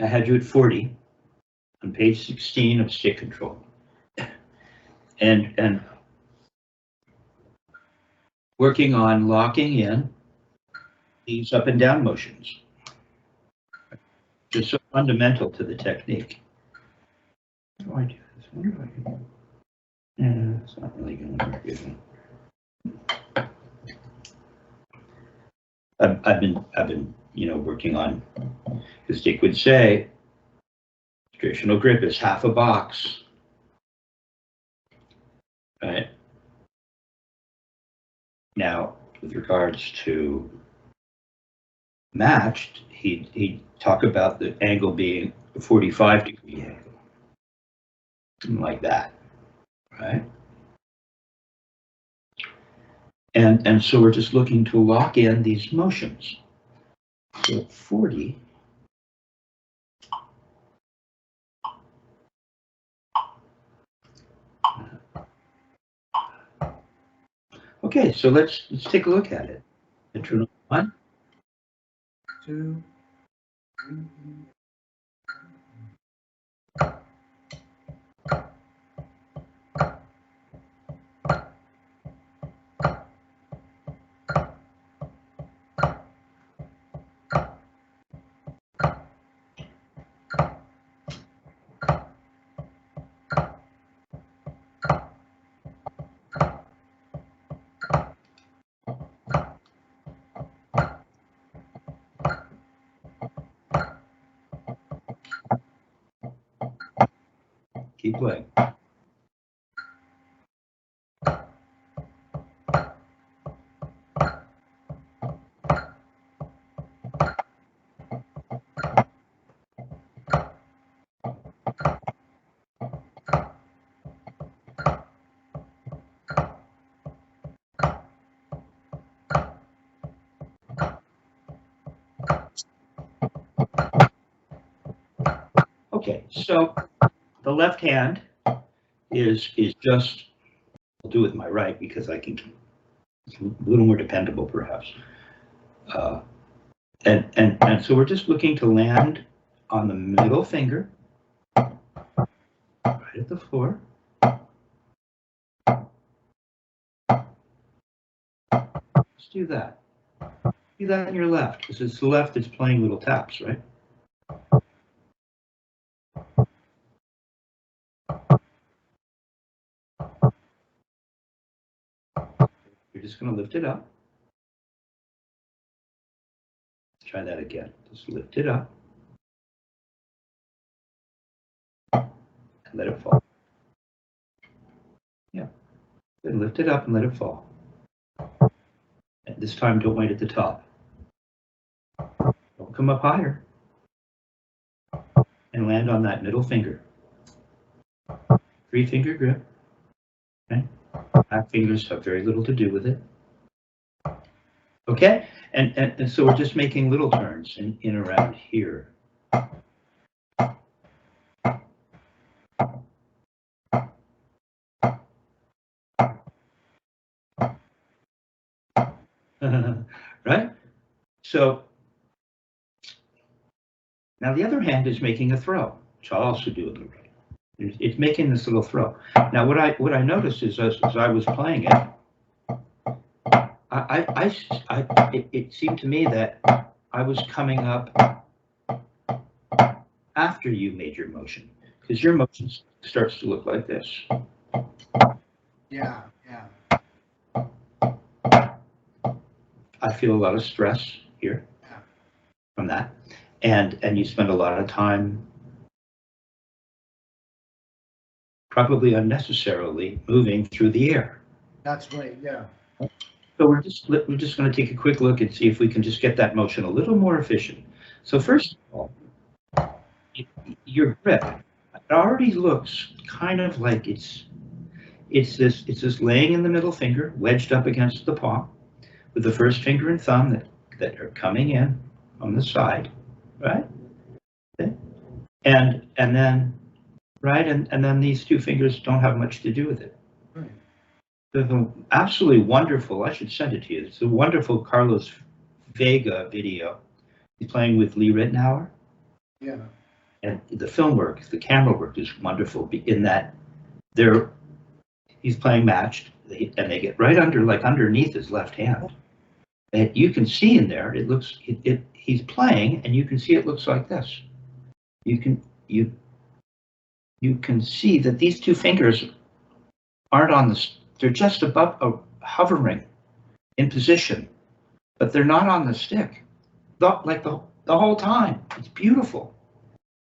I had you at 40 on page 16 of stick control. And working on locking in these up and down motions. Just so fundamental to the technique. How do I do this? What do I do? Yeah, it's not really going to work, is it? I've been, working on, because Dick would say, traditional grip is half a box, right? Now, with regards to matched, he'd talk about the angle being a 45-degree angle, something like that, right? And so we're just looking to lock in these motions. So at 40, okay, so let's take a look at it. Metronome 1, 2, 3. Keep playing. Okay, so the left hand is just, I'll do it with my right because I can, it's a little more dependable perhaps. And so we're just looking to land on the middle finger, right at the floor. Let's do that. Do that on your left, because it's the left that's playing little taps, right? You're just going to lift it up. Try that again. Just lift it up. And let it fall. Yeah. Then lift it up and let it fall. And this time, don't wait at the top. Don't come up higher. And land on that middle finger. 3-finger grip. Okay. Back fingers have very little to do with it. Okay, and so we're just making little turns in around here. Right? So now the other hand is making a throw, which I'll also do on the right. It's making this little throw. Now what I noticed is as I was playing it, it seemed to me that I was coming up after you made your motion, because your motion starts to look like this. Yeah. I feel a lot of stress here from that, and you spend a lot of time probably unnecessarily moving through the air. That's right. Yeah. So we're just going to take a quick look and see if we can just get that motion a little more efficient. So first of all, your grip, it already looks kind of like it's this laying in the middle finger, wedged up against the palm, with the first finger and thumb that are coming in on the side, right? Okay. And then right, and then these two fingers don't have much to do with it. Right. There's an absolutely wonderful, I should send it to you, it's a wonderful Carlos Vega video. He's playing with Lee Rittenauer. Yeah. and the film work, the camera work is wonderful in that he's playing matched, and they get right under, like underneath his left hand. And you can see in there, it looks, he's playing, and you can see it looks like this. You can see that these two fingers aren't on they're just above, hovering in position, but they're not on the stick, like the whole time. It's beautiful.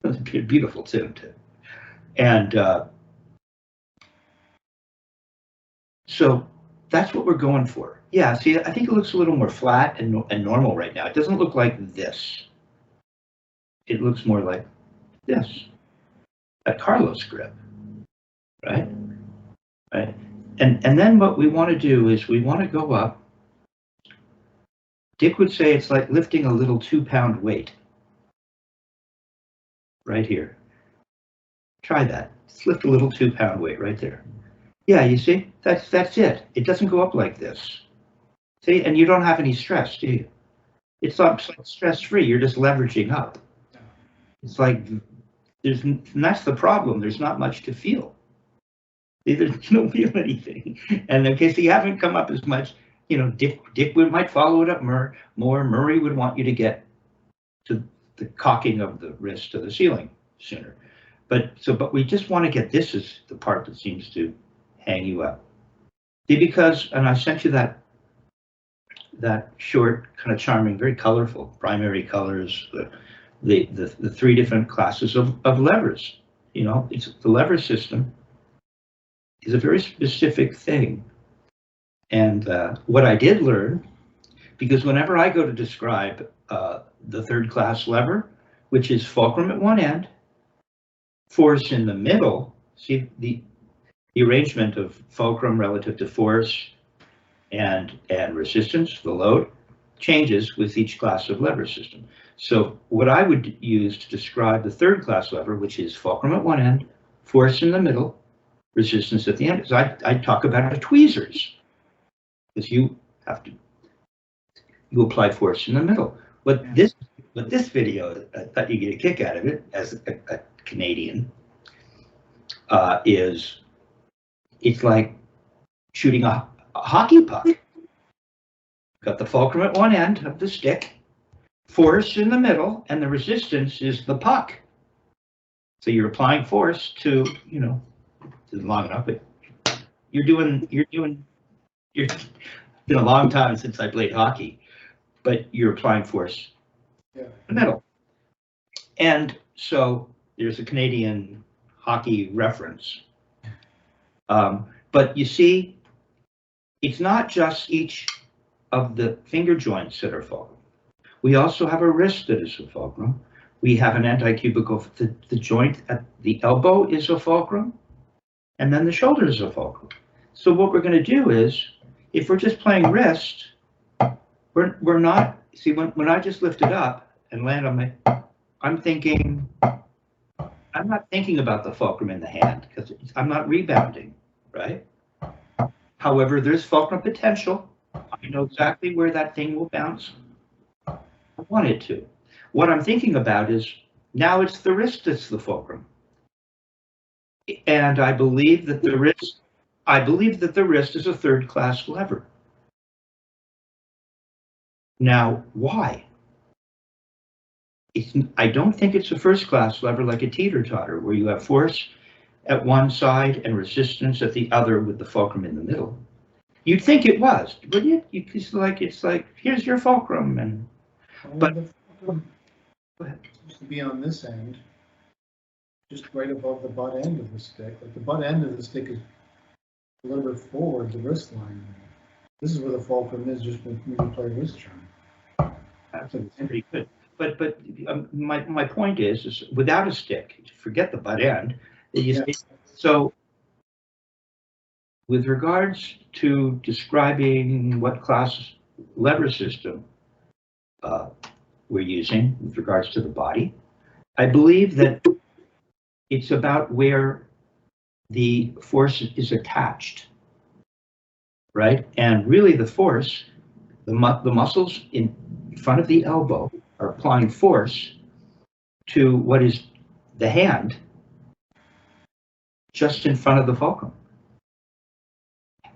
It's a beautiful tune too. And so that's what we're going for. Yeah, see, I think it looks a little more flat and normal right now. It doesn't look like this. It looks more like this, that Carlos grip, right? Right. And then what we want to do is we want to go up. Dick would say it's like lifting a little 2-pound weight. Right here. Try that. Just lift a little 2-pound weight right there. Yeah, you see? That's it. It doesn't go up like this. See, and you don't have any stress, do you? It's like stress-free. You're just leveraging up. It's like and that's the problem. There's not much to feel. You don't feel anything. And in case you haven't come up as much, you know, Dick might follow it up more. Murray would want you to get to the cocking of the wrist to the ceiling sooner. But we just want to get, this is the part that seems to hang you up. See, because, and I sent you that short, kind of charming, very colorful, primary colors, the 3 different classes of levers. You know, it's the lever system is a very specific thing. And what I did learn, because whenever I go to describe the 3rd class lever, which is fulcrum at one end, force in the middle, see the arrangement of fulcrum relative to force and resistance, the load, changes with each class of lever system. So what I would use to describe the 3rd class lever, which is fulcrum at one end, force in the middle, resistance at the end, is I talk about tweezers, because you apply force in the middle. What this video, I thought you get a kick out of it as a Canadian, is it's like shooting a hockey puck. Got the fulcrum at one end of the stick, force in the middle, and the resistance is the puck. So you're applying force to, you know, it's long enough, but it's been a long time since I played hockey, but you're applying force in the middle. And so there's a Canadian hockey reference. But you see, it's not just each of the finger joints that are fulcrum. We also have a wrist that is a fulcrum. We have an anticubical, the joint at the elbow is a fulcrum, and then the shoulder is a fulcrum. So what we're going to do is, if we're just playing wrist, we're not, see, when I just lift it up and land on I'm not thinking about the fulcrum in the hand, because I'm not rebounding, right? However, there's fulcrum potential. I know exactly where that thing will bounce. I want it to. What I'm thinking about is, now it's the wrist that's the fulcrum. And I believe that the wrist is a 3rd class lever. Now, why? I don't think it's a 1st class lever like a teeter-totter, where you have force at one side and resistance at the other with the fulcrum in the middle. You'd think it was, wouldn't you? It's like here's your fulcrum, and but go ahead. Used to be on this end, just right above the butt end of the stick. Like the butt end of the stick is a little bit forward, the wrist line. This is where the fulcrum is, just when you play wrist charm. That's pretty good. But my point is without a stick, forget the butt end. So with regards to describing what class lever system we're using with regards to the body, I believe that it's about where the force is attached, right? And really the force, the muscles in front of the elbow are applying force to what is the hand just in front of the fulcrum.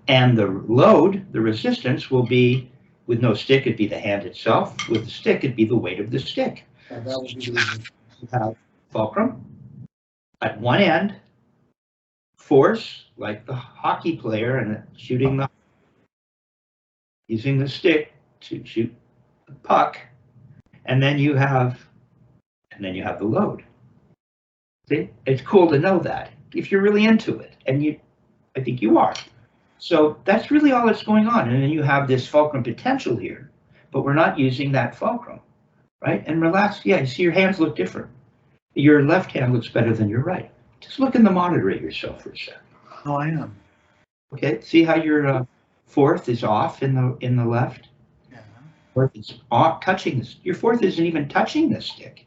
And the load, the resistance, will be, with no stick, it'd be the hand itself. With the stick, it'd be the weight of the stick. That would be the You have fulcrum at one end, force, like the hockey player and shooting using the stick to shoot the puck, and then you have the load. See? It's cool to know that if you're really into it, and I think you are. So that's really all that's going on. And then you have this fulcrum potential here, but we're not using that fulcrum, right? And relax. Yeah, you see your hands look different. Your left hand looks better than your right. Just look in the monitor at yourself for a second. Oh, I am. Okay, see how your fourth is off in the left? Yeah. Fourth is off, touching this. Your fourth isn't even touching the stick.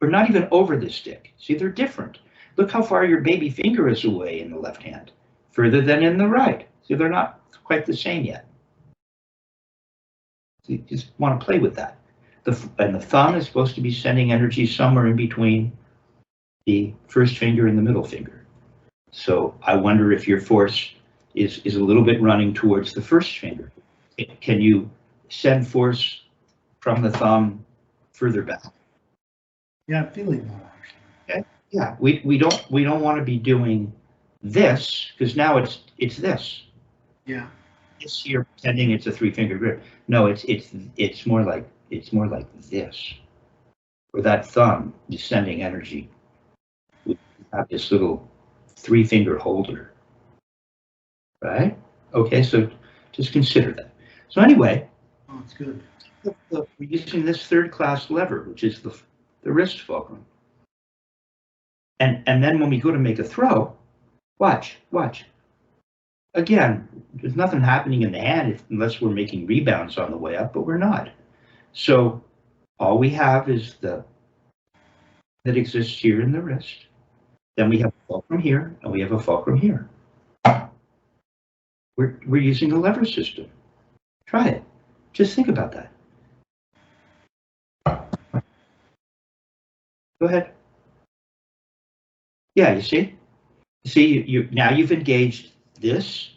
We're not even over the stick. See, they're different. Look how far your baby finger is away in the left hand, further than in the right. See, they're not quite the same yet. So you just want to play with that. And the thumb is supposed to be sending energy somewhere in between the first finger and the middle finger. So I wonder if your force is a little bit running towards the first finger. Can you send force from the thumb further back? Yeah, I'm feeling that actually. Okay. Yeah, we don't want to be doing this, because now it's this. Yeah. This here, pretending it's a three-finger grip. No, it's more like this, where that thumb is sending energy. We have this little three-finger holder, right? Okay, so just consider that. So anyway, Oh, it's good. we're using this third-class lever, which is the wrist fulcrum. And then when we go to make a throw, watch. Again, there's nothing happening in the hand unless we're making rebounds on the way up, but we're not. So all we have is that exists here in the wrist. Then we have a fulcrum here, and we have a fulcrum here. We're using a lever system. Try it. Just think about that. Go ahead. Yeah, you see? Now you've engaged this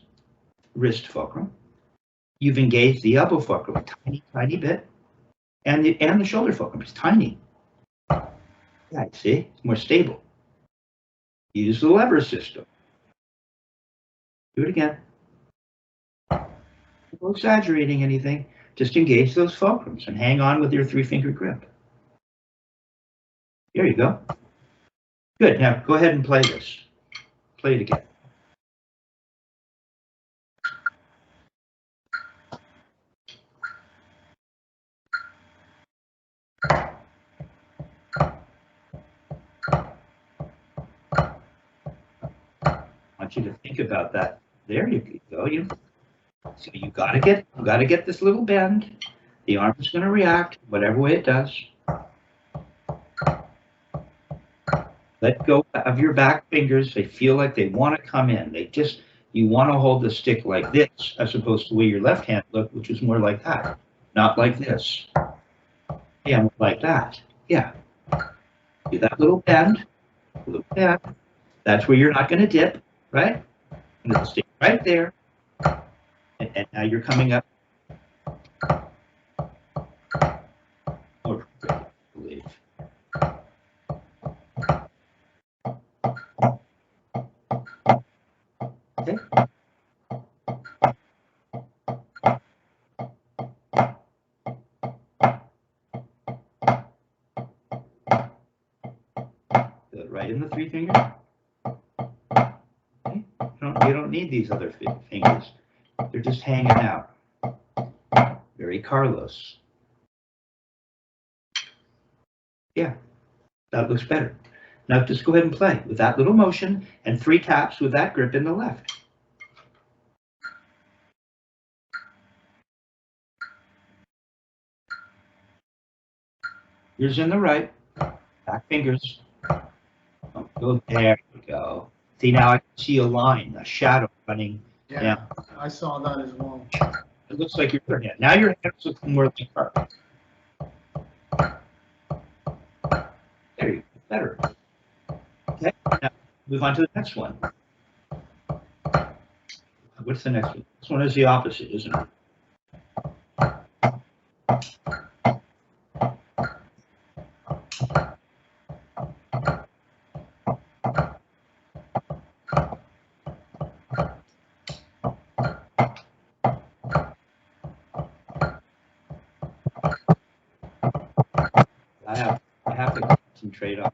wrist fulcrum. You've engaged the elbow fulcrum a tiny bit, and the shoulder fulcrum is tiny. Yeah, see, it's more stable. Use the lever system. Do it again. No exaggerating anything. Just engage those fulcrums and hang on with your three-finger grip. There you go. Good. Now go ahead and play this. Play it again. I want you to think about that. There you go. So you gotta get this little bend. The arm is going to react whatever way it does. Let go of your back fingers. They feel like they want to come in. You want to hold the stick like this, as opposed to the way your left hand looked, which is more like that. Not like this. Yeah, like that. Yeah. Do that little bend. That's where you're not going to dip, right? And it'll stay right there. And now you're coming up. Oh, I believe. Okay. Good. Right in the three finger. Okay. You don't need these other fingers. They're just hanging out. Very Carlos. Yeah, that looks better. Now just go ahead and play with that little motion and 3 taps with that grip in the left. Yours in the right. Back fingers. Oh, there you go. See, now I can see a line, a shadow running down. I saw that as well. It looks like your hand. Now your hands look more like carpet. There you go. Better. move on to the next one. What's the next one? This one is the opposite, isn't it? I have to concentrate on.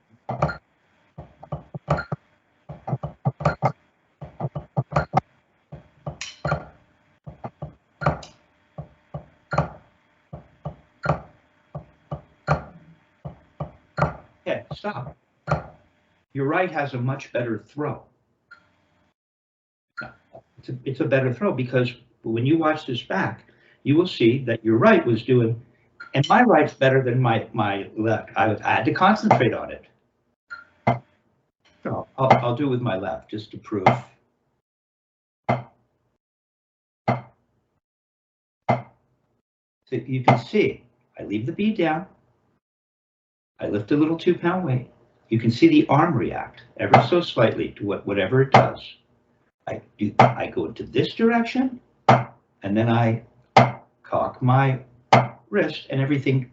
Okay, stop. Your right has a much better throw. It's a better throw because when you watch this back, you will see that your right was doing, and my right's better than my left. I had to concentrate on it. So I'll do it with my left just to prove. So you can see, I leave the bead down. I lift a little 2-pound weight. You can see the arm react ever so slightly to whatever it does. I go into this direction, and then I cock my wrist, and everything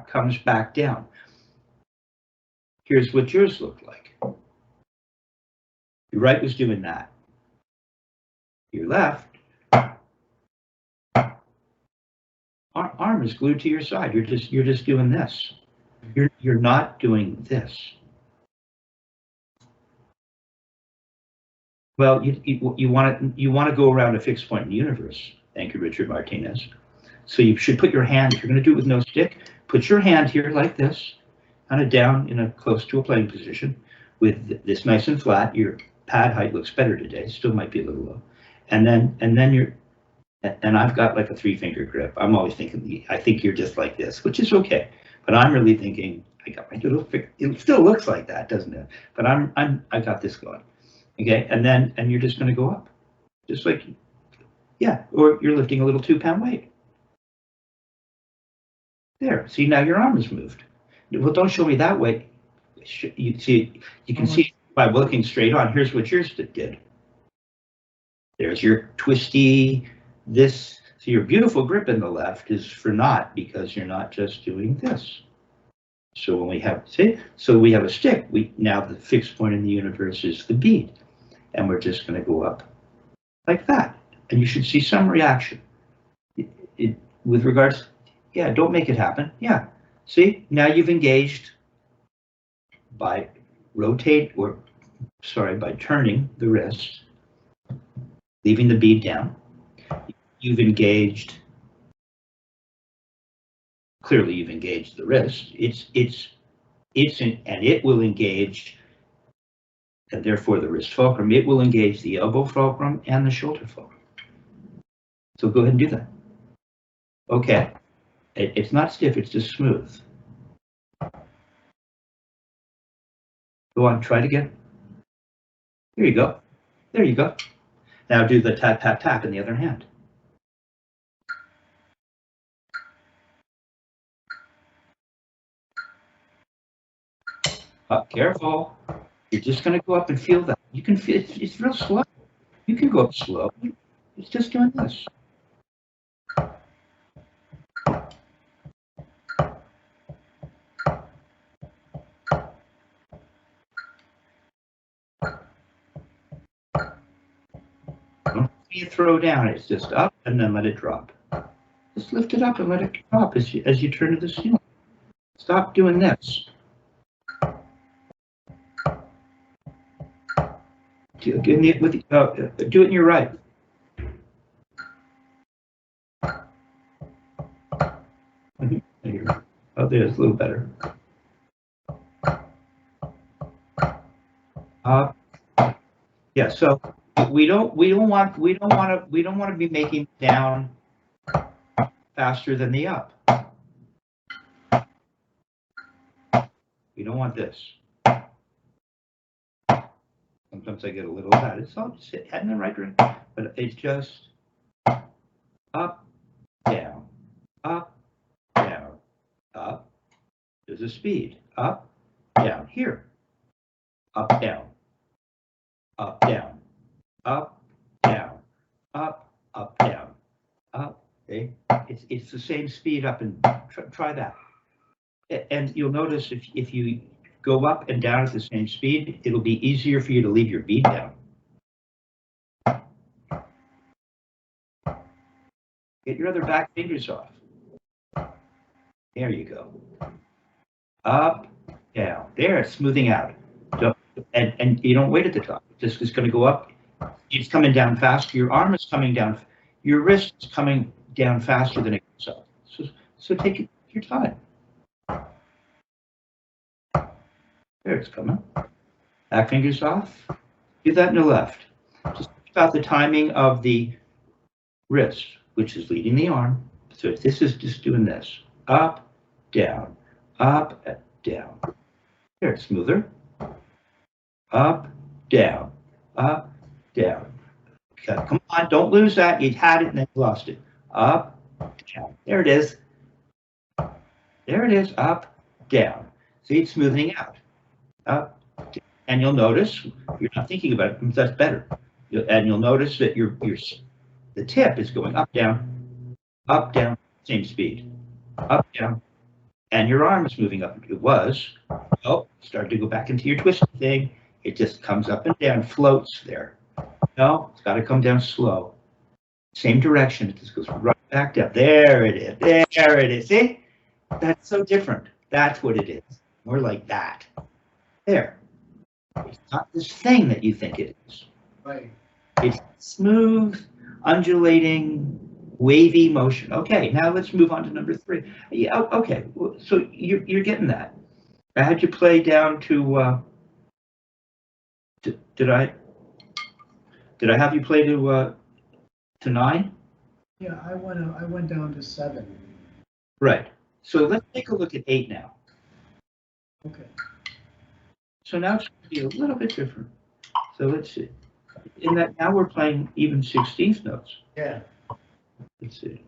comes back down. Here's what yours looked like. Your right was doing that. Your left arm is glued to your side. You're just doing this. You're not doing this. Well, you want to go around a fixed point in the universe. Thank you, Richard Martinez. So you should put your hand. You're going to do it with no stick. Put your hand here like this, kind of down in a close to a playing position, with this nice and flat. Your pad height looks better today. Still might be a little low. And then you're. And I've got like a 3-finger grip. I'm always thinking, I think you're just like this, which is okay. But I'm really thinking, I got my little finger. It still looks like that, doesn't it? But I got this going. Okay, and you're just going to go up, just like, yeah. Or you're lifting a little 2-pound weight. There. See, now your arm is moved. Well, don't show me that way. You see, you can see by looking straight on. Here's what yours did. There's your twisty. This, so your beautiful grip in the left is for naught because you're not just doing this. So when we have, see, so we have a stick, now the fixed point in the universe is the bead, and we're just going to go up like that, and you should see some reaction. With regards, yeah, don't make it happen. Yeah, see, now you've engaged by by turning the wrist, leaving the bead down. You've engaged, clearly you've engaged the wrist. And it will engage, and therefore the wrist fulcrum, it will engage the elbow fulcrum and the shoulder fulcrum. So go ahead and do that. Okay, it's not stiff, it's just smooth. Go on, try it again. Here you go. There you go. Now do the tap, tap, tap in the other hand. Careful. You're just going to go up and feel that. You can feel it's real slow. You can go up slow. It's just doing this. Don't you throw down. It's just up and then let it drop. Just lift it up and let it drop as you turn to the ceiling. Stop doing this. Do it in your right. Oh, there's a little better. Yeah. So we don't want to be making down faster than the up. We don't want this. Sometimes I get a little of that. It's all just heading in the right direction, but it's just up, down, up, down, up. There's a speed. Up, down. Here. Up, down. up, down, up, down, up, up, down, up. Okay? It's the same speed up and try that. And you'll notice if you go up and down at the same speed, it'll be easier for you to leave your bead down. Get your other back fingers off. There you go. Up, down. There, it's smoothing out. So, and you don't wait at the top. It's just going to go up. It's coming down faster. Your arm is coming down. Your wrist is coming down faster than it goes up. So take your time. There, it's coming. Back fingers off. Do that in the left. Just think about the timing of the wrist, which is leading the arm. So if this is just doing this, up, down, up, down. There, it's smoother. Up, down, up, down. Okay, come on, don't lose that. You had it and then you lost it. Up, down. There it is. There it is. Up, down. See, it's smoothing out. Up, down. And you'll notice you're not thinking about it. That's better. And you'll notice that the tip is going up, down, same speed. Up, down. And your arm is moving up. It was. Oh, start to go back into your twisting thing. It just comes up and down, floats there. No, it's got to come down slow. Same direction. It just goes right back down. There it is. There it is. See? That's so different. That's what it is. More like that. There. It's not this thing that you think it is. Right. It's smooth, undulating, wavy motion. Okay, now let's move on to number 3. Yeah, okay, so you're getting that. I had you play down to. Did I have you play to 9? Yeah, I went down to 7. Right. So let's take a look at 8 now. Okay. So now it's going to be a little bit different. So let's see. In that now we're playing even 16th notes. Yeah. Let's see.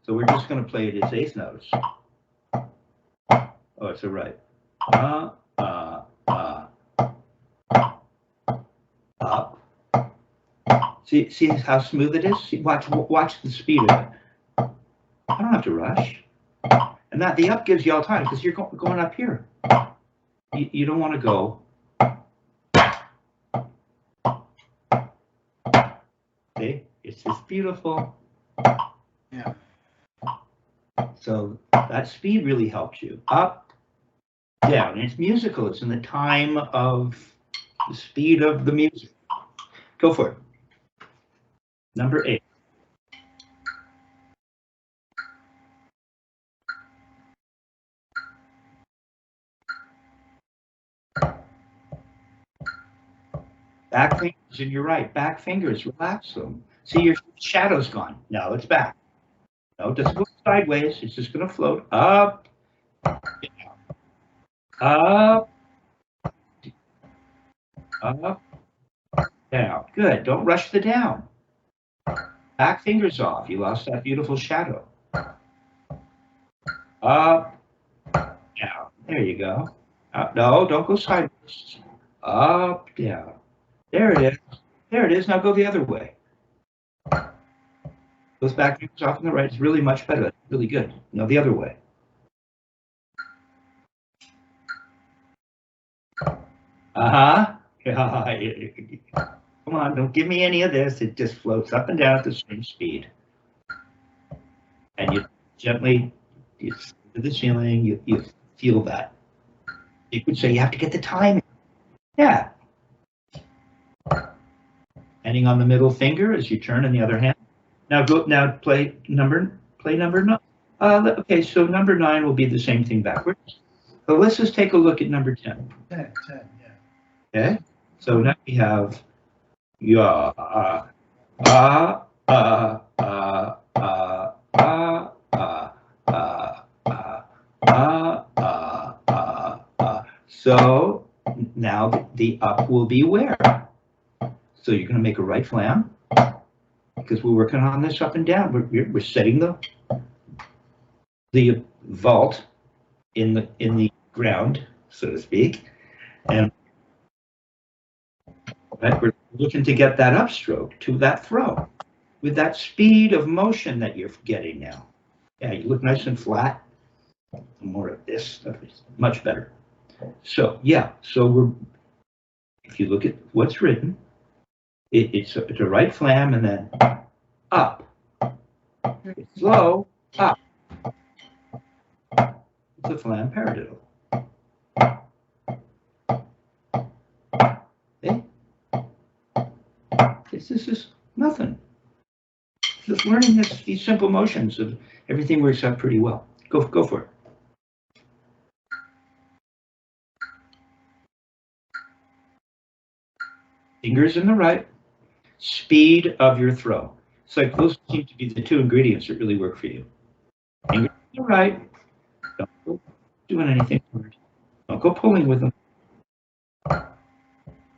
So we're just going to play it as 8th notes. Oh, it's a right. Up. See how smooth it is? See, watch the speed of it. I don't have to rush. And that the up gives you all time because you're going up here. You don't want to go. See, it's just beautiful. Yeah. So that speed really helps you. Up, down. And it's musical. It's in the time of the speed of the music. Go for it. Number 8. Back fingers, and you're right. Back fingers, relax them. See, your shadow's gone. Now it's back. No, it doesn't go sideways. It's just going to float up, down, up, up, down. Good. Don't rush the down. Back fingers off. You lost that beautiful shadow. Up, down. There you go. No, don't go sideways. Up, down. There it is. There it is. Now go the other way. Those back fingers off on the right is really much better. That's really good. Now the other way. Come on, don't give me any of this. It just floats up and down at the same speed. And you gently, to the ceiling, you feel that. You could say you have to get the timing. Yeah. Ending on the middle finger as you turn in the other hand. Now play number 9. Okay, so number 9 will be the same thing backwards. So let's just take a look at number 10. 10, yeah. Okay, so now we have So now the up will be where? So you're going to make a right flam because we're working on this up and down. We're setting the vault in the ground, so to speak, and right, we're looking to get that upstroke to that throw with that speed of motion that you're getting now. Yeah, you look nice and flat. More of this stuff is much better. So yeah, so if you look at what's written, it's a right flam and then up. It's low, up. It's a flam paradiddle. Okay? This is nothing. Just learning these simple motions of everything works out pretty well. Go for it. Fingers in the right, speed of your throw. It's like those seem to be the two ingredients that really work for you. Fingers in the right, don't go doing anything weird. Don't go pulling with them.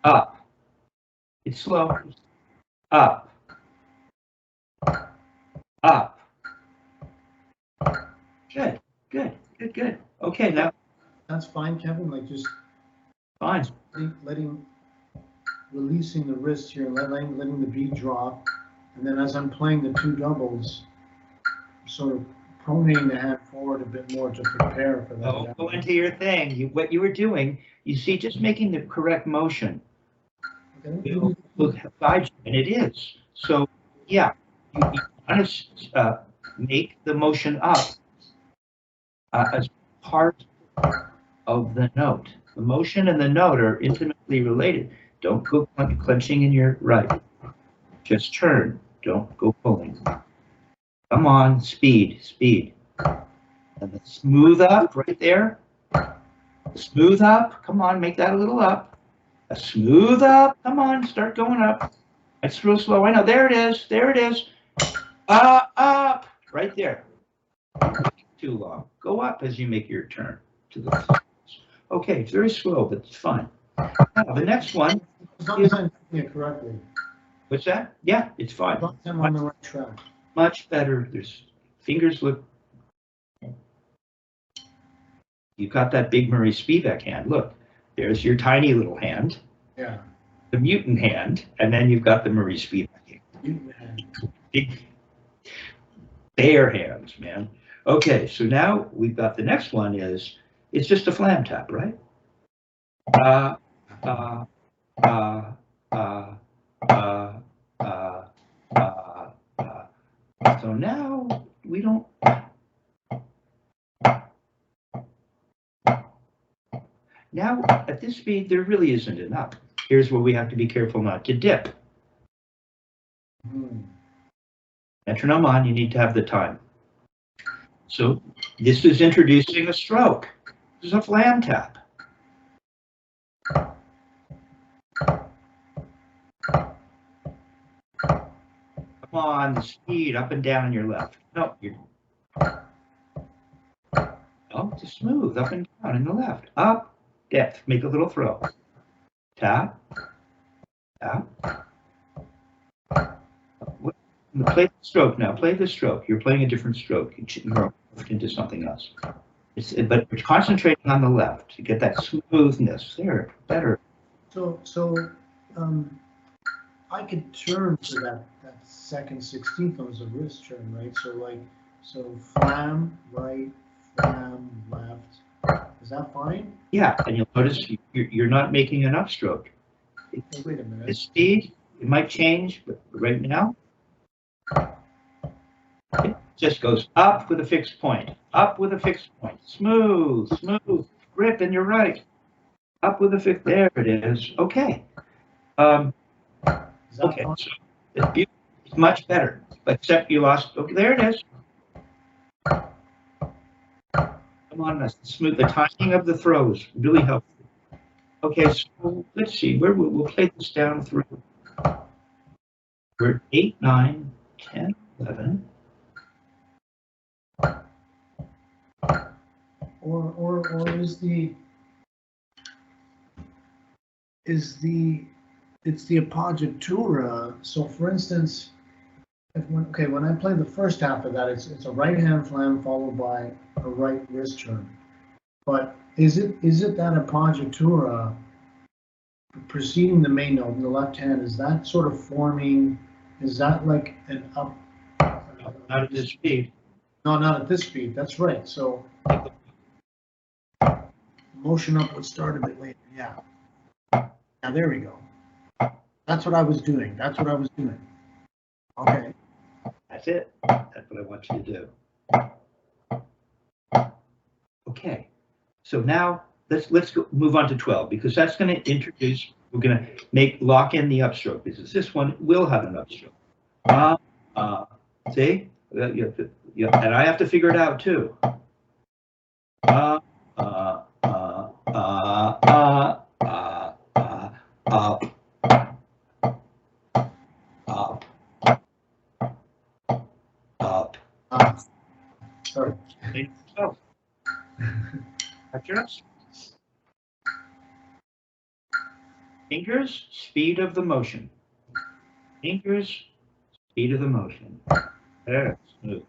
Up. It's slow. Up. Up. Good. Okay, now. That's fine, Kevin, like just Fine. Releasing the wrist here, letting the beat drop, and then as I'm playing the two doubles, sort of pronating the hand forward a bit more to prepare for that. Don't go into your thing. What you were doing, you see, just making the correct motion will guide you, and it is. So, yeah, you want to make the motion up as part of the note. The motion and the note are intimately related. Don't go clenching in your right. Just turn. Don't go pulling. Come on, speed. And then smooth up right there. Smooth up. Come on, make that a little up. A smooth up. Come on, start going up. It's real slow. I know. There it is. Up. Right there. Too long. Go up as you make your turn to the left. Okay, it's very slow, but it's fine. Now, the next one. As long as I'm doing it correctly. What's that? Yeah, it's fine. As long as I'm on the right track. Much better. There's fingers look. You got that big Murray Spivak hand. Look, there's your tiny little hand. Yeah. The mutant hand, and then you've got the Murray Spivak hand. Mutant hand. Big bear hands, man. Okay, so now we've got the next one it's just a flam tap, right? So now we don't. Now at this speed, there really isn't an up. Here's where we have to be careful not to dip. Metronome on, you need to have the time. So this is introducing a stroke. This is a flam tap. Come on, the speed up and down on your left. No, just smooth up and down in the left. Up, depth, make a little throw. Tap. Play the stroke now. Play the stroke. You're playing a different stroke. You're into something else. But we're concentrating on the left to get that smoothness. There, better. So I could turn to that second 16th as a wrist turn, right? So flam right, flam left. Is that fine? Yeah, and you'll notice you're not making an upstroke. Hey, wait a minute. The speed, it might change, but right now, it just goes up with a fixed point. Up with a fixed point. Smooth. Grip in your right. Up with a fixed. There it is. Okay. Okay. So it's much better, except you lost. Okay, there it is. Come on, smooth. The timing of the throws really helpful. Okay, so let's see. We'll play this down through. We're 8, 9, 10, 11. Or it's the appoggiatura. So for instance, when I play the first half of that, it's a right hand flam followed by a right wrist turn. But is it that appoggiatura preceding the main note in the left hand, is that sort of forming, is that like an up? Not at this speed. No, not at this speed, that's right. So motion up would start a bit later, yeah. Now there we go. That's what I was doing. That's what I was doing. Okay. That's it. That's what I want you to do. Okay. So now let's go move on to 12, because that's going to introduce, we're going to lock in the upstroke, because this one will have an upstroke. See? And I have to figure it out too. Up, up. Sorry. Oh. That's your ups. Fingers, speed of the motion. Fingers, speed of the motion. There, smooth.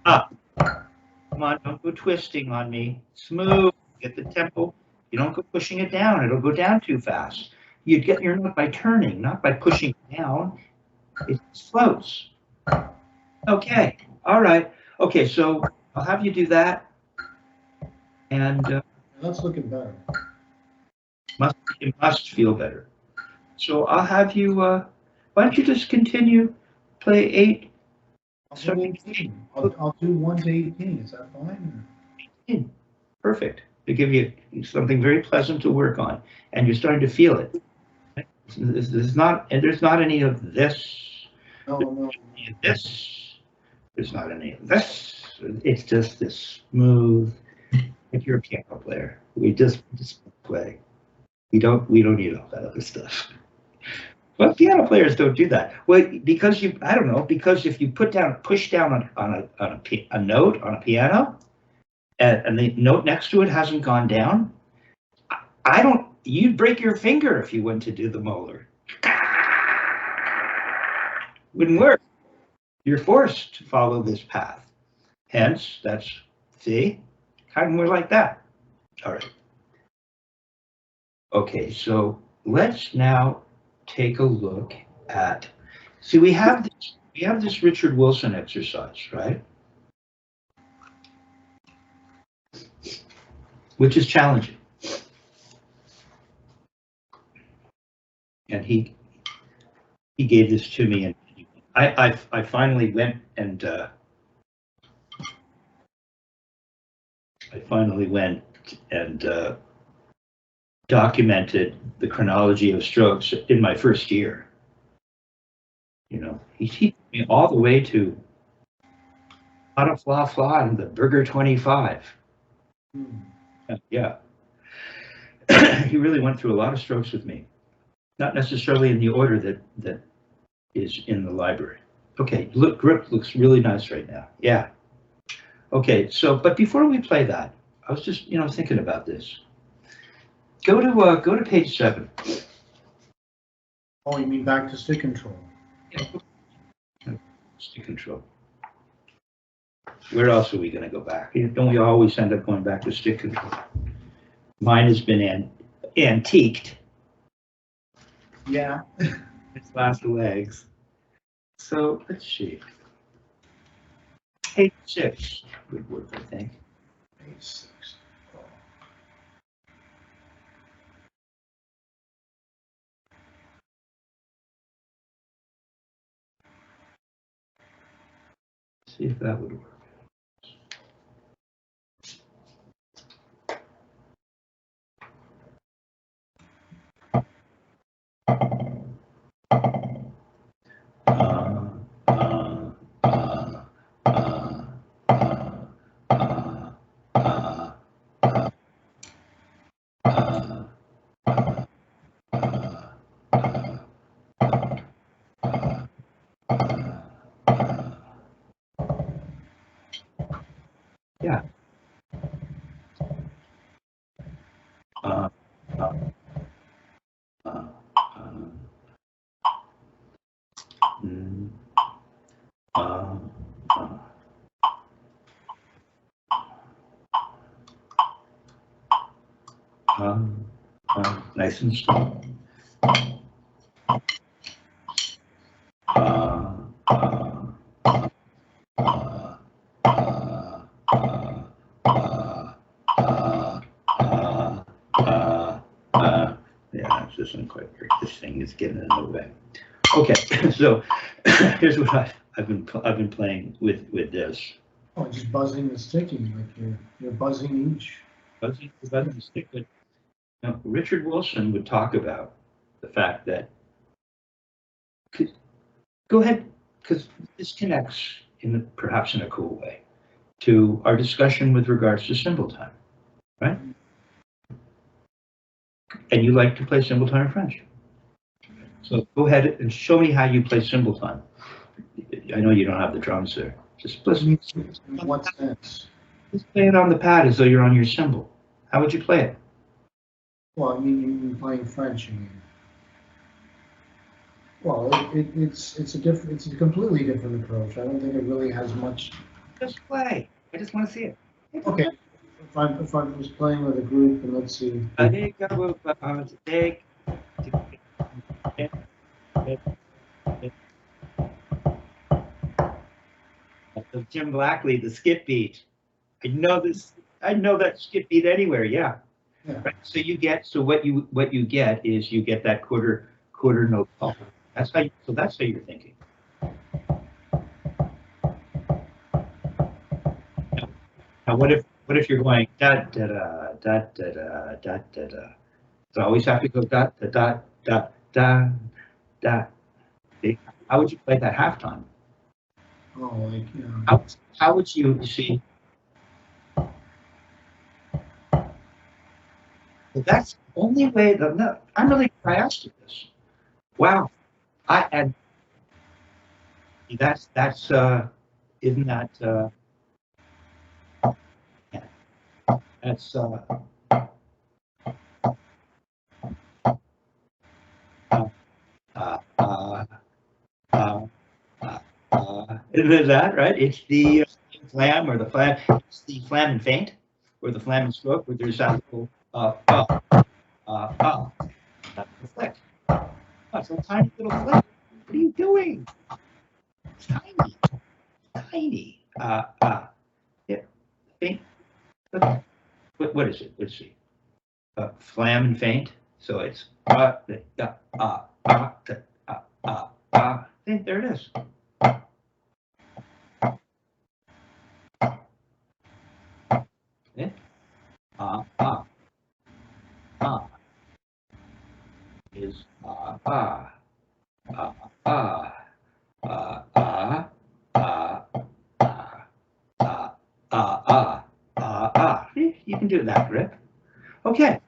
Up. Come on, don't go twisting on me. Smooth. Get the tempo. You don't go pushing it down. It'll go down too fast. You get your note by turning, not by pushing it down. It floats. Okay. All right. Okay, so I'll have you do that. And that's looking better. It must feel better. So I'll have you, why don't you just continue, play 8. I'll do 1 to 18, is that fine? 18. Perfect. To give you something very pleasant to work on, and you're starting to feel it. This is not, and there's not any of this. No. Any of this. There's not any of this. It's just this smooth. Like you're a piano player. We just play. We don't need all that other stuff. Well, piano players don't do that. Well, because I don't know, because if you push down on a note on a piano, and the note next to it hasn't gone down, you'd break your finger if you went to do the molar. Wouldn't work. You're forced to follow this path. Hence, see, kind of more like that. All right. Okay, so let's now take a look at, see, we have this Richard Wilson exercise, right? Which is challenging. And he gave this to me, and I finally went and documented the chronology of strokes in my first year. You know, he took me all the way to Fla Fla Fla and the Burger 25. Yeah. He really went through a lot of strokes with me. Not necessarily in the order that is in the library. Okay, grip looks really nice right now. Yeah. Okay, so, but before we play that, I was just, thinking about this. Go to page 7. Oh, you mean back to stick control? Yeah. Stick control. Where else are we going to go back? Don't we always end up going back to stick control? Mine has been antiqued. Yeah. Its last legs. So let's see. Page 6 would work, I think. Page 6. See if that would work. Yeah. Nice and slow. Yeah, this isn't quite working. This thing is getting in the way. Okay, so here's what I've been playing with this. Oh, just buzzing the sticking, like you're buzzing each. Buzzing the stick. But Richard Wilson would talk about the fact that. Go ahead, because this connects perhaps in a cool way to our discussion with regards to cymbal time, right? And you like to play cymbal time in French. So go ahead and show me how you play cymbal time. I know you don't have the drums there. Just listen. In what sense? Just play it on the pad as though you're on your cymbal. How would you play it? Well, I mean, you're playing French, you mean. Well, it's a completely different approach. I don't think it really has much. Just play. I just want to see it. Okay. If I was playing with a group, and let's see. Jim Blackley, the skip beat. I know this. I know that skip beat anywhere. Yeah. Right. So what you get is you get that quarter note pulse. That's how you're thinking. Now what if you're going da da da da da da da da da? So I always have to go da da da da da da. How would you play that halftime? Oh, like yeah. How would you see? Well, that's the only way that no, I'm really glad I asked you this. Wow, and that's isn't that that's isn't that right? It's the flam or the flam. It's the flam and faint, or the flam and stroke, where there's that little that's the flick. That's a tiny little flick. What are you doing? It's tiny, tiny. Yeah. Faint. What is it? Let's see. Flam and faint. So it's there it is. Yeah. Is you can do that, Rick. Okay.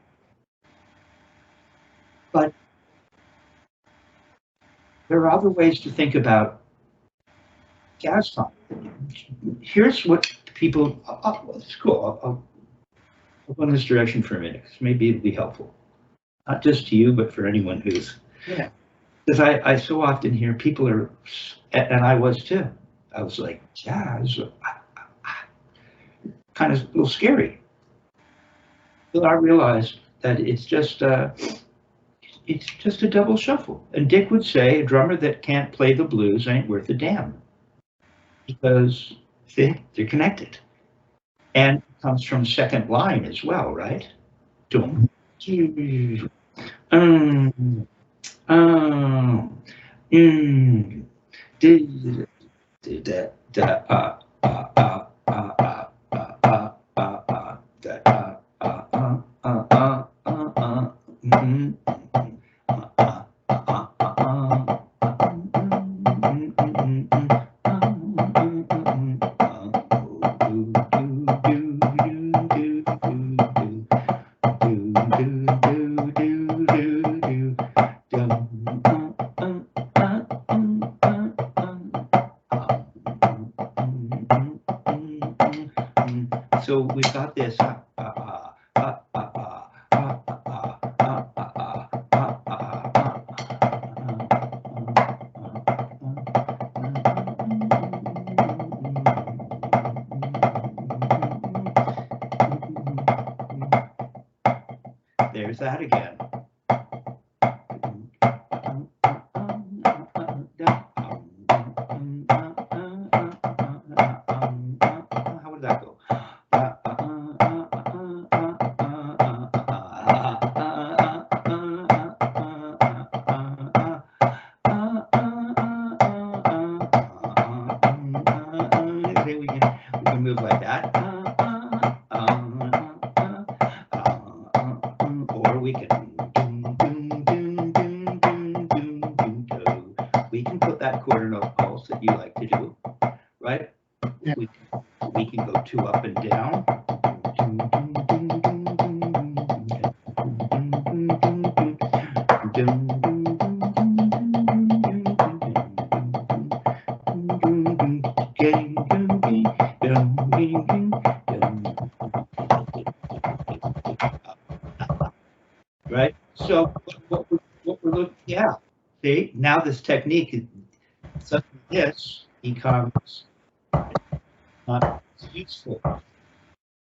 But there are other ways to think about jazz time. Here's what people. It's cool. I'll go in this direction for a minute, because maybe it'll be helpful, not just to you, but for anyone who's. Yeah. Because I so often hear people are, and I was too. I was like, jazz, kind of a little scary. But I realized that it's just a double shuffle. And Dick would say, a drummer that can't play the blues ain't worth a damn, because they're connected. And it comes from second line as well, right? So we've got this. that again. How would that go? We can move like that. Or we can put that quarter note pulse that you like to do, right? Yeah. We can go 2 up and down. Right? So what we're looking at, see, now this technique, such as this, becomes not useful,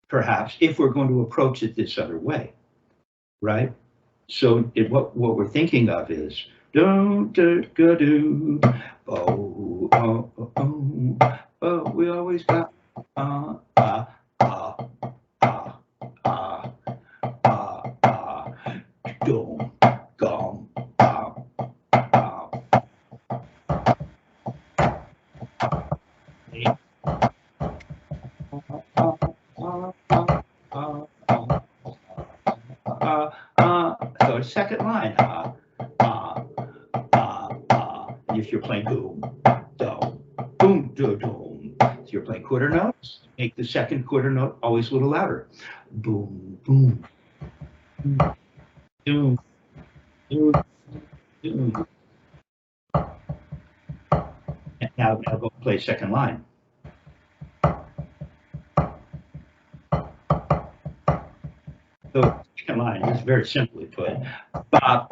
perhaps, if we're going to approach it this other way, right? So what we're thinking of is don't go do oh oh oh oh oh, we always got dum gum so second line, if you're playing boom, dum, boom, do, dum. If you're playing quarter notes, make the second quarter note always a little louder. Boom, boom, boom, boom, boom. And now go play second line. So second line is very simply put. Ba,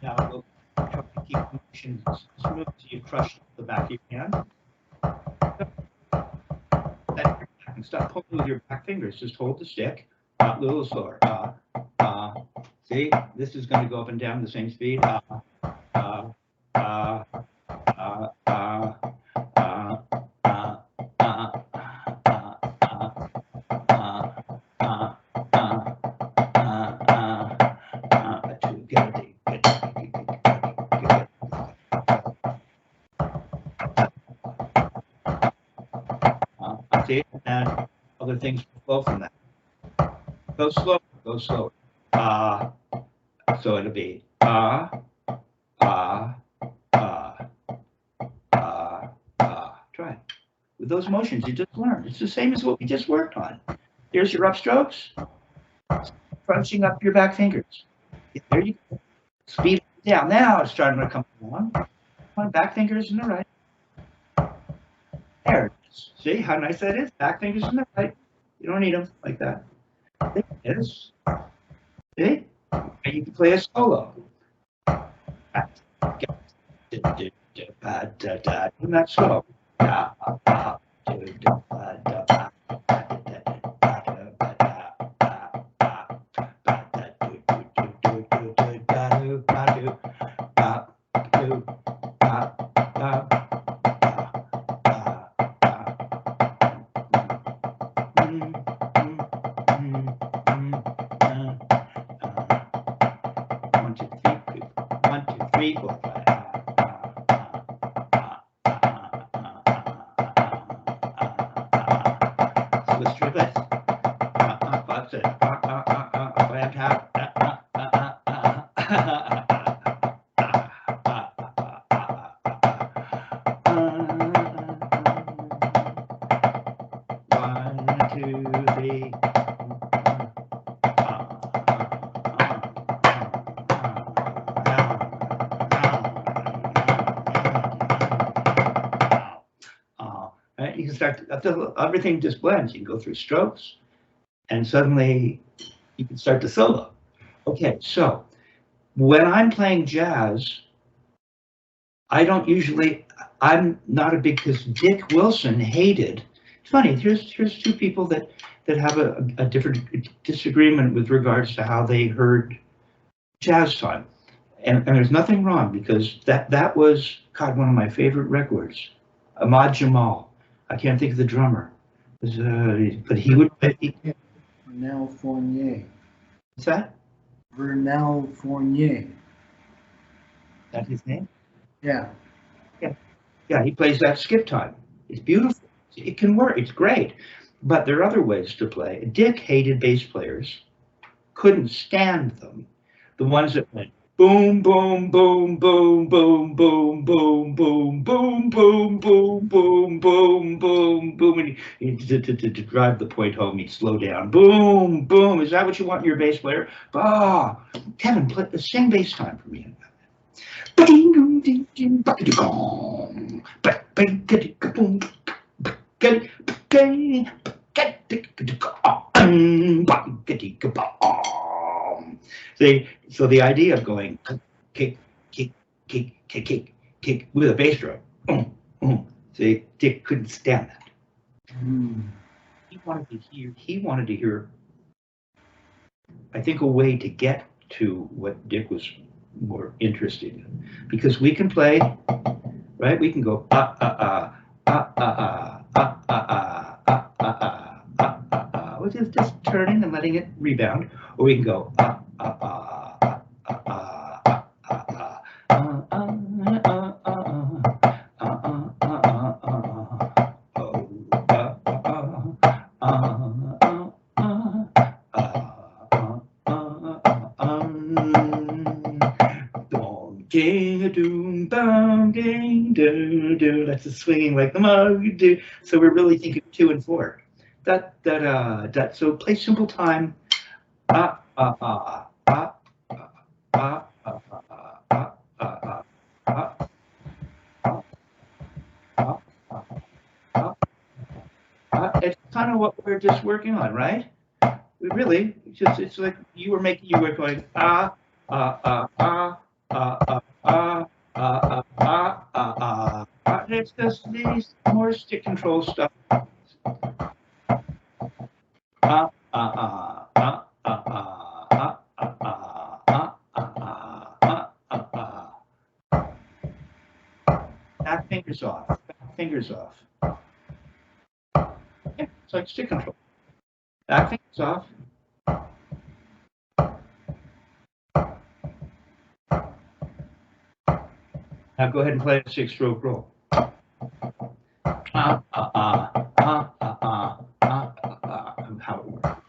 now we'll try to keep motion smooth so you crush the back of your hand. And stop pulling with your back fingers. Just hold the stick a little slower. See, this is going to go up and down the same speed. See, and other things flow from that. Go slow, go slower. So it'll be try it. With those motions you just learned. It's the same as what we just worked on. Here's your upstrokes. Crunching up your back fingers. There you go. Speed down. Now it's starting to come along. Come on, back fingers in the right. There it is. See how nice that is? Back fingers in the right. You don't need them like that. There it is. See? And you can play a solo. And that's slow. start, everything just blends. You can go through strokes, and suddenly you can start to solo. Okay, so when I'm playing jazz, I'm not a big, because Dick Wilson hated, it's funny, here's two people that have a different disagreement with regards to how they heard jazz time. And there's nothing wrong, because that was, God, one of my favorite records. Ahmad Jamal. I can't think of the drummer. But he would play. Vernel Fournier. What's that? Vernel Fournier. Is that his name? Yeah. Yeah, he plays that skip time. It's beautiful. It can work. It's great. But there are other ways to play. Dick hated bass players. Couldn't stand them. The ones that went boom, boom, boom, boom, boom, boom, boom, boom, boom, boom, boom, boom, boom, boom, boom. And to drive the point home, he'd slow down. Boom, boom. Is that what you want in your bass player? Ah, Kevin, sing bass time for me. See, so the idea of going kick, kick, kick, kick, kick, kick with a bass drum. See, Dick couldn't stand that. He wanted to hear, I think, a way to get to what Dick was more interested in, because we can play, right? We can go which is just turning and letting it rebound, or we can go that's the swinging like the mug do. So we're really thinking 2 and 4. So play simple time. It's kind of what we're just working on, right? We really, it's like you were going it's just these more stick control stuff. Back fingers off. Back fingers off. Yeah, it's like stick control. Back fingers off. Now go ahead and play a 6-stroke roll. How it works.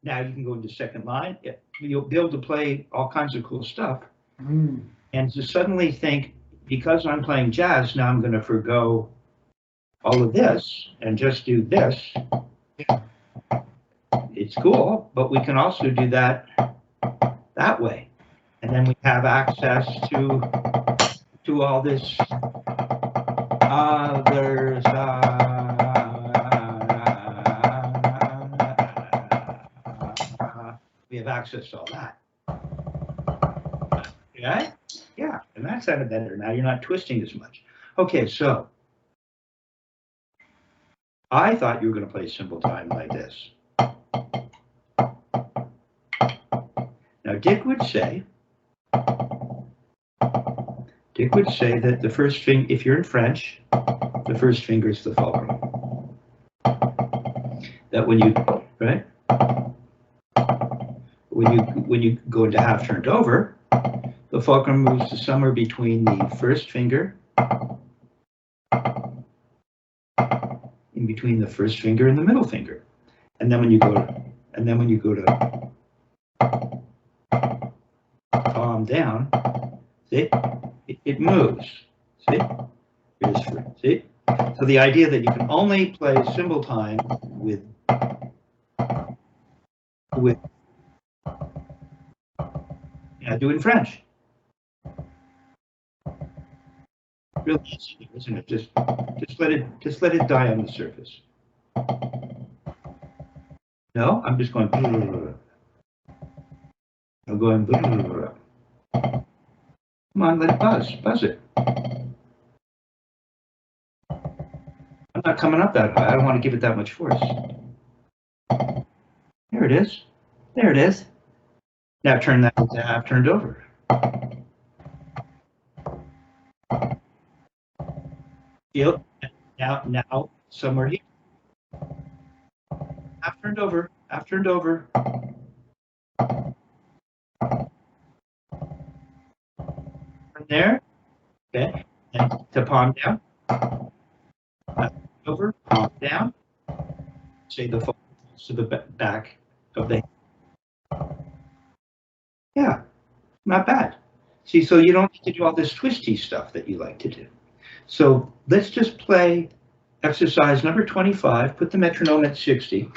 Now you can go into second line. You'll be able to play all kinds of cool stuff. And to suddenly think, because I'm playing jazz, now I'm going to forgo all of this and just do this. It's cool, but we can also do that way. And then we have access to all this others. We have access to all that. Okay? Yeah, and that sounded better. Now you're not twisting as much. Okay, so I thought you were going to play simple time like this. Now Dick would say that the first finger, if you're in French, the first finger is the fulcrum. That when you, right? When you go into half turned over, the fulcrum moves to somewhere between the first finger, in between the first finger and the middle finger. And then when you go And then when you go to palm down, see, it moves. See, here's free. See, so the idea that you can only play cymbal time with yeah, do it in French. Real easy, isn't it? Just let it die on the surface. No, I'm just going. I'm going. Come on, let it buzz it. I'm not coming up that high. I don't want to give it that much force. There it is. There it is. Now turn that into half turned over. Feel now somewhere here. Half turned over. Half turned over. From there, okay, and to palm down. Over, palm down. Say the focus to the back of the. Yeah, not bad. See, so you don't need to do all this twisty stuff that you like to do. So let's just play exercise number 25. Put the metronome at 60.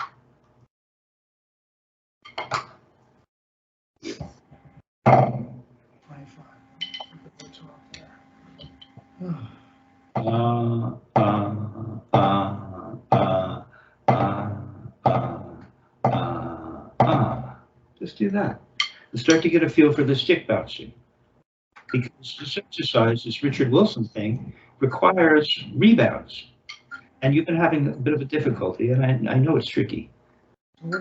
Just do that. And start to get a feel for the stick bouncing. Because this exercise, this Richard Wilson thing, requires rebounds. And you've been having a bit of a difficulty, and I know it's tricky.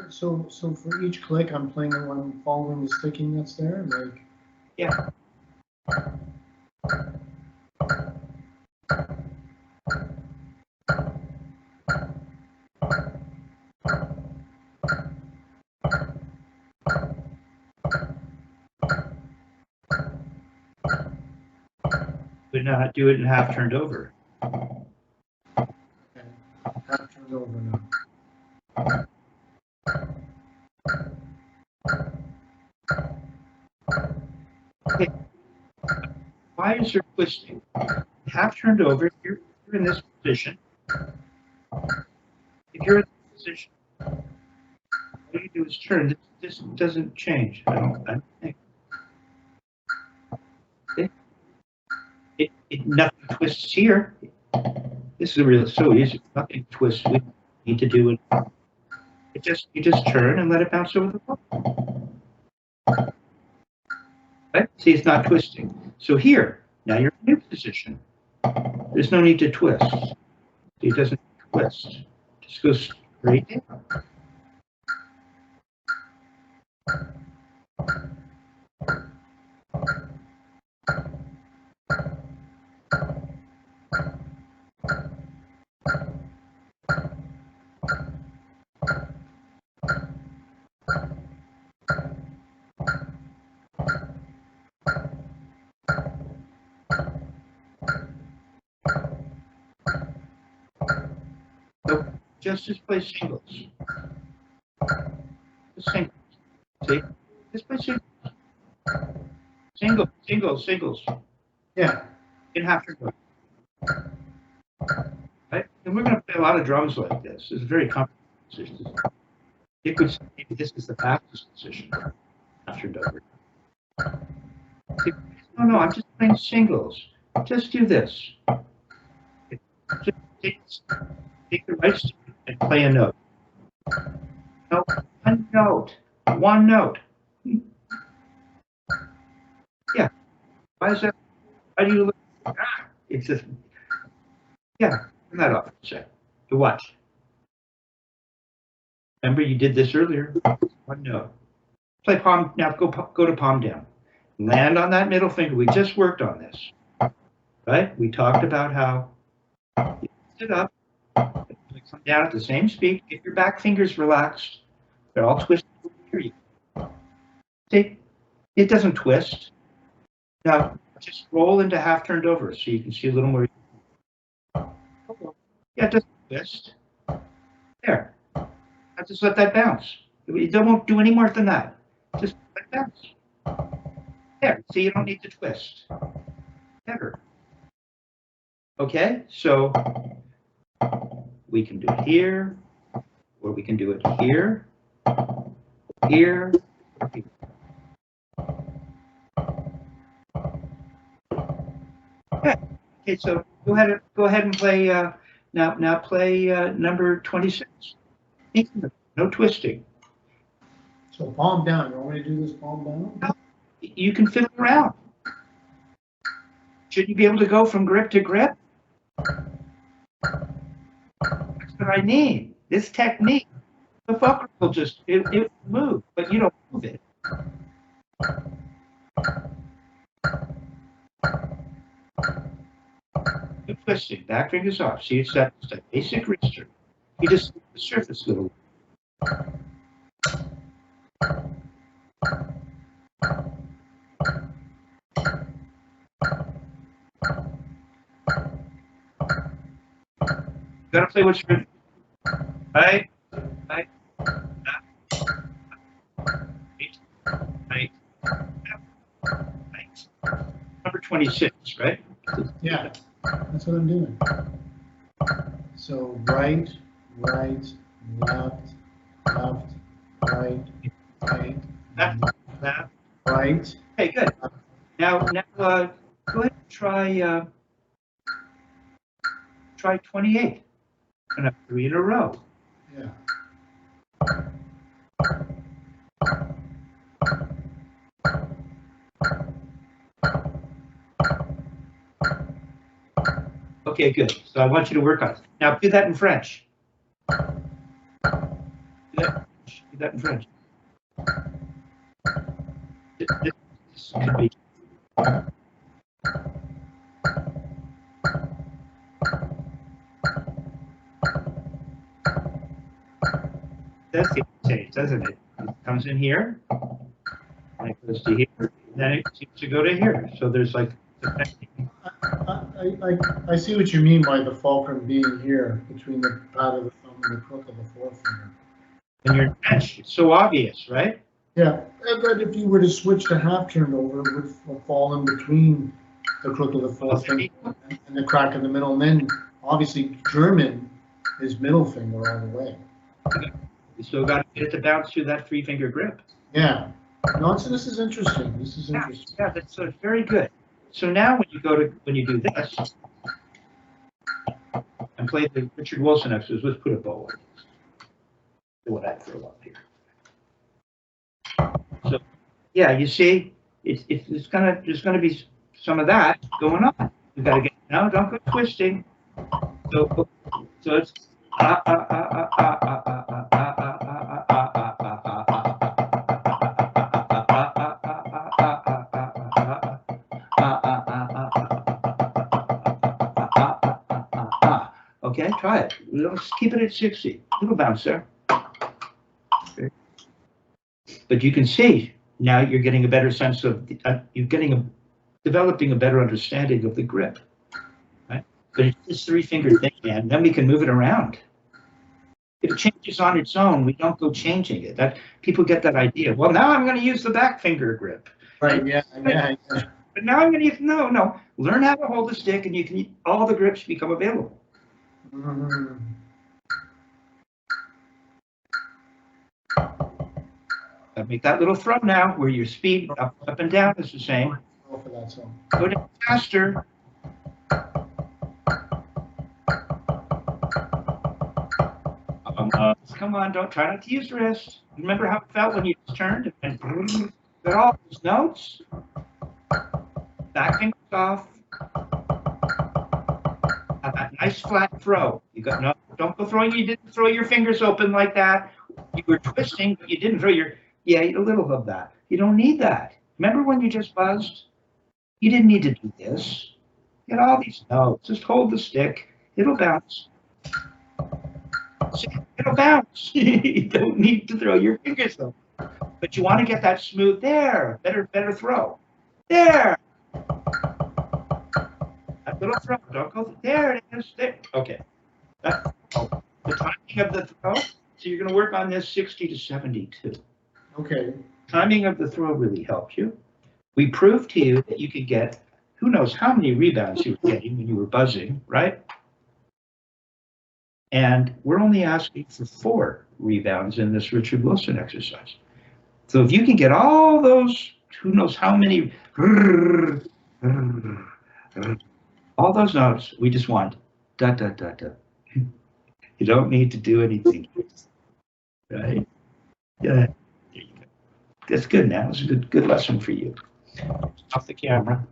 So for each click, I'm playing the one following the sticking that's there, like. Yeah. But not do it in half turned over. Okay. Half turned over now. Okay. Why is there twisting? Half turned over, you're in this position. If you're in this position, what you do is turn. This doesn't change. I don't think. Nothing twists here. This is really so easy. Nothing twists. We need to do it. You just turn and let it bounce over the wall. Right? See, it's not twisting. So here, now you're in a new position. There's no need to twist. It doesn't twist. Just goes straight down. So just play singles. Just singles. See? Just play singles. Singles. Yeah. In half your go. Right? And we're going to play a lot of drums like this. It's a very complicated position. You could say maybe this is the fastest position after Dover. No, I'm just playing singles. Just do this. Just take the right stick and play a note. No, one note. Yeah. Why is that? Why do you look? It's just, yeah, turn that off for a second. To watch. Remember, you did this earlier. One note. Play palm, now go to palm down. Land on that middle finger. We just worked on this. Right? We talked about how you sit up, come down at the same speed, get your back fingers relaxed. They're all twisted. Here you go. See, it doesn't twist. Now, just roll into half turned over so you can see a little more. Yeah, it doesn't twist. There. I just let that bounce. You don't do any more than that. Just like that. There, see, you don't need to twist. Better. Okay, so we can do it here, or we can do it here, here, here. Okay, so go ahead and play now play number 26. No twisting. So palm down. You want me to do this palm down? No, you can fiddle around. Should you be able to go from grip to grip? That's what I mean. This technique, the fulcrum will just it move, but you don't move it. No twisting, back fingers off. See, it's that basic wrister. You just the surface a little. You gotta play what's written. Right, right, right, right. Number 26, right? Yeah, that's what I'm doing. So right, right, left, left, right, right, Left. right. Okay, good. Now, go ahead and try 28. And have 3 in a row. Yeah. Okay, good. So I want you to work on it. Now do that in French. Do that in French. This could be. That's the change, doesn't it? It comes in here, and it goes to here, and then it seems to go to here. So there's like. I see what you mean by the fulcrum being here between the pad of the thumb and the crook of the forefinger. And your bench, it's so obvious, right? Yeah, but if you were to switch to half turned over, it would fall in between the crook of the forefinger and the crack in the middle. And then obviously German is middle finger all the way. You still got to get it to bounce through that 3-finger grip. Yeah. No, so this is interesting. This is interesting. Yeah, that's very good. So now when you do this and play the Richard Wilson exercise, let's put a bow on this. Do what I throw up here. So yeah, you see, there's gonna be some of that going on. You gotta get no, don't go twisting. So it's okay, try it. Let's keep it at 60. Little bounce there. Okay. But you can see now you're getting a better sense of developing a better understanding of the grip, right? But it's this 3-finger thing, man. Then we can move it around. If it changes on its own, we don't go changing it. That people get that idea. Well, now I'm going to use the back finger grip. Right. Yeah. But now I'm going to use no. Learn how to hold the stick, and you can all the grips become available. Mm-hmm. Make that little throw now, where your speed up and down is the same. Go for that song. Go down faster. Come on, don't try not to use wrist. Remember how it felt when you just turned and got all those notes? Back fingers off. Have that nice flat throw. You got no, don't go throwing. You didn't throw your fingers open like that. You were twisting, but you didn't throw your. Yeah, a little of that. You don't need that. Remember when you just buzzed? You didn't need to do this. Get all these notes. Just hold the stick. It'll bounce. It'll bounce. You don't need to throw your fingers though. But you want to get that smooth there. Better throw. There. That little throw. Don't go there. It is there. Okay. The timing of the throw So you're going to work on this 60 to 72. Okay. Timing of the throw really helped you. We proved to you that you could get who knows how many rebounds you were getting when you were buzzing, right? And we're only asking for 4 rebounds in this Richard Wilson exercise. So if you can get all those, who knows how many, all those notes, we just want da da da da. You don't need to do anything, right? Yeah, there you go. That's good now. It's a good lesson for you. Off the camera.